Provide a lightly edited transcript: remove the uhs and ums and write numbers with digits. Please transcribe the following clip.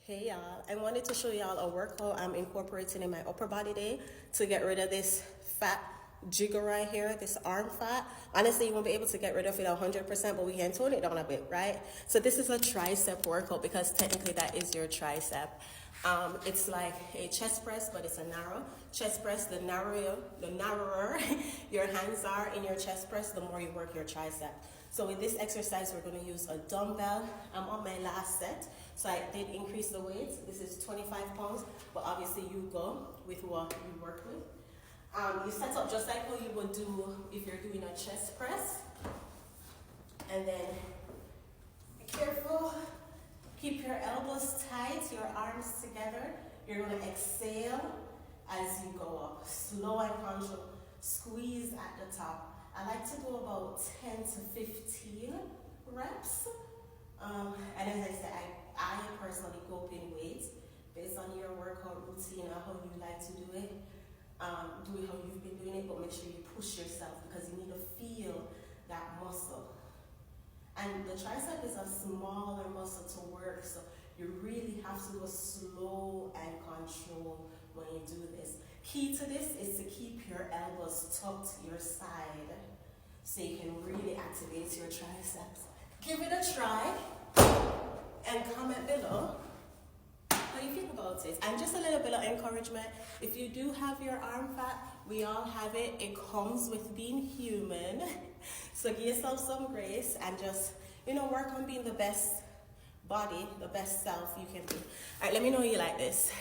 Hey y'all, I wanted to show y'all a workout I'm incorporating in my upper body day to get rid of this fat jigger right here, this arm fat. Honestly, you won't be able to get rid of it 100%, but we can tone it down a bit, right? So this is a tricep workout because technically that is your tricep. It's like a chest press, but it's a narrow chest press. The narrower your hands are in your chest press, the more you work your tricep. So with this exercise, we're going to use a dumbbell. I'm on my last set, so I did increase the weight. This is 25 pounds, but obviously you go with what you work with. You set up just like how you would do if you're doing a chest press. And then be careful. Keep your elbows tight, your arms together. You're going to exhale as you go up. Slow and control. Squeeze at the top. I like to go about 10 to 15 reps. And as I said, I personally go up in weight based on your workout routine or how you like to do it. Do it how you've been doing it, but make sure you push yourself because you need to feel that muscle. And the tricep is a smaller muscle to work, so you really have to go slow and control when you do this. Key to this is to keep your elbows tucked to your side so you can really activate your triceps. Give it a try and comment below how you feel about it. And just a little bit of encouragement. If you do have your arm fat, we all have it. It comes with being human. So give yourself some grace and just, work on being the best body, the best self you can be. All right, let me know you like this.